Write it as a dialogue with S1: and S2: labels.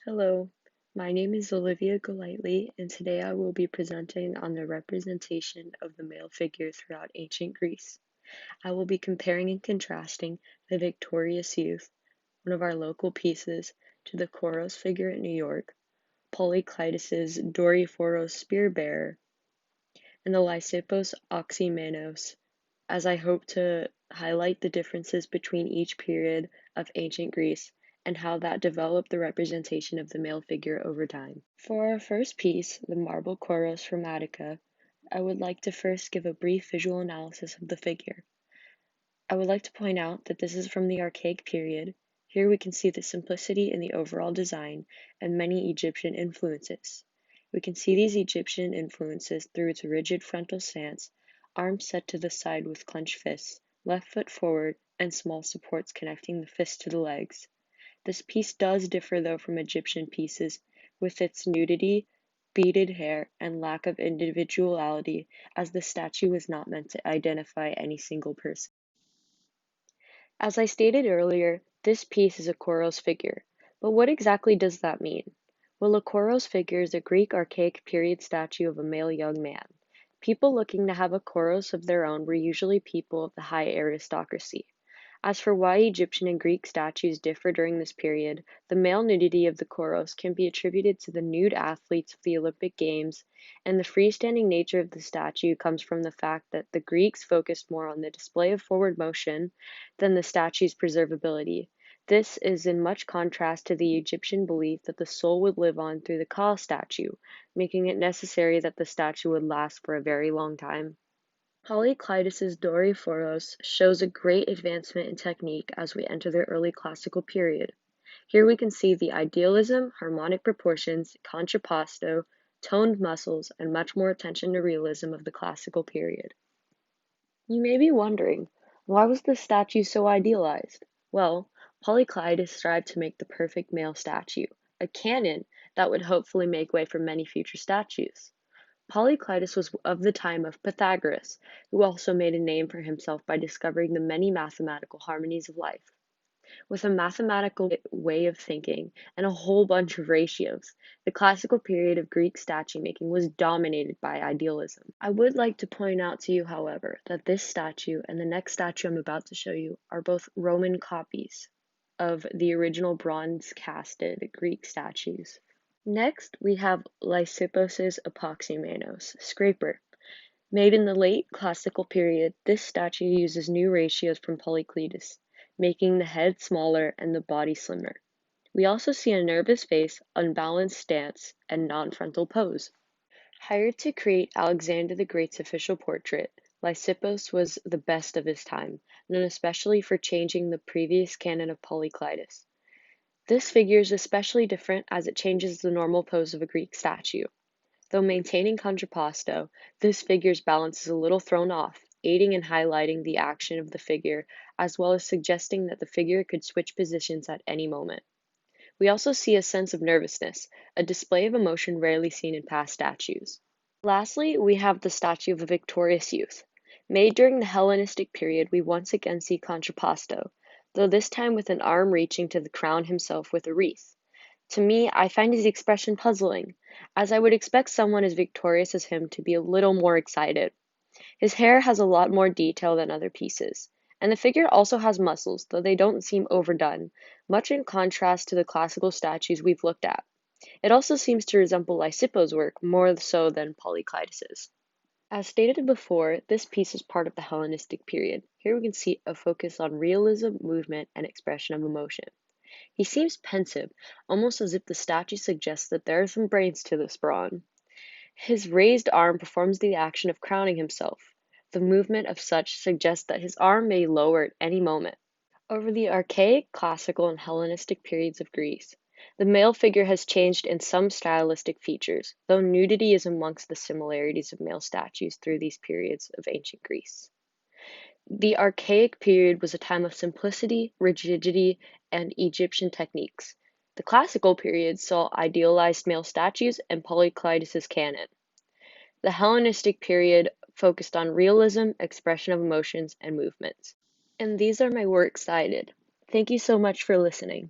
S1: Hello, my name is Olivia Golightly, and today I will be presenting on the representation of the male figure throughout ancient Greece. I will be comparing and contrasting the victorious youth, one of our local pieces, to the Koros figure at New York, Polykleides' Doryphoros spear bearer, and the Lysippos Oxymenos, as I hope to highlight the differences between each period of ancient Greece and how that developed the representation of the male figure over time. For our first piece, the marble chorus from Attica, I would like to first give a brief visual analysis of the figure. I would like to point out that this is from the Archaic period. Here we can see the simplicity in the overall design and many Egyptian influences. We can see these Egyptian influences through its rigid frontal stance, arms set to the side with clenched fists, left foot forward, and small supports connecting the fists to the legs. This piece does differ though from Egyptian pieces with its nudity, beaded hair, and lack of individuality, as the statue was not meant to identify any single person. As I stated earlier, this piece is a Koros figure, but what exactly does that mean? Well, a Koros figure is a Greek archaic period statue of a male young man. People looking to have a Koros of their own were usually people of the high aristocracy. As for why Egyptian and Greek statues differ during this period, the male nudity of the Koros can be attributed to the nude athletes of the Olympic Games, and the freestanding nature of the statue comes from the fact that the Greeks focused more on the display of forward motion than the statue's preservability. This is in much contrast to the Egyptian belief that the soul would live on through the Ka statue, making it necessary that the statue would last for a very long time. Polykleides' Doryphoros shows a great advancement in technique as we enter the early classical period. Here we can see the idealism, harmonic proportions, contrapposto, toned muscles, and much more attention to realism of the classical period. You may be wondering, why was this statue so idealized? Well, Polykleides strived to make the perfect male statue, a canon that would hopefully make way for many future statues. Polykleides was of the time of Pythagoras, who also made a name for himself by discovering the many mathematical harmonies of life. With a mathematical way of thinking and a whole bunch of ratios, the classical period of Greek statue making was dominated by idealism. I would like to point out to you, however, that this statue and the next statue I'm about to show you are both Roman copies of the original bronze casted Greek statues. Next, we have Lysippos' Apoxymenos, scraper. Made in the late classical period, this statue uses new ratios from Polykleides, making the head smaller and the body slimmer. We also see a nervous face, unbalanced stance, and non-frontal pose. Hired to create Alexander the Great's official portrait, Lysippos was the best of his time, known especially for changing the previous canon of Polykleides. This figure is especially different as it changes the normal pose of a Greek statue. Though maintaining contrapposto, this figure's balance is a little thrown off, aiding in highlighting the action of the figure, as well as suggesting that the figure could switch positions at any moment. We also see a sense of nervousness, a display of emotion rarely seen in past statues. Lastly, we have the statue of a victorious youth. Made during the Hellenistic period, we once again see contrapposto, though this time with an arm reaching to the crown himself with a wreath. To me, I find his expression puzzling, as I would expect someone as victorious as him to be a little more excited. His hair has a lot more detail than other pieces, and the figure also has muscles, though they don't seem overdone, much in contrast to the classical statues we've looked at. It also seems to resemble Lysippos' work more so than Polykleides's. As stated before, this piece is part of the Hellenistic period. Here we can see a focus on realism, movement, and expression of emotion. He seems pensive, almost as if the statue suggests that there are some brains to this brawn. His raised arm performs the action of crowning himself. The movement of such suggests that his arm may lower at any moment. Over the archaic, classical, and Hellenistic periods of Greece, the male figure has changed in some stylistic features, though nudity is amongst the similarities of male statues through these periods of ancient Greece. The Archaic period was a time of simplicity, rigidity, and Egyptian techniques. The Classical period saw idealized male statues and Polykleides' canon. The Hellenistic period focused on realism, expression of emotions, and movements. And these are my works cited. Thank you so much for listening.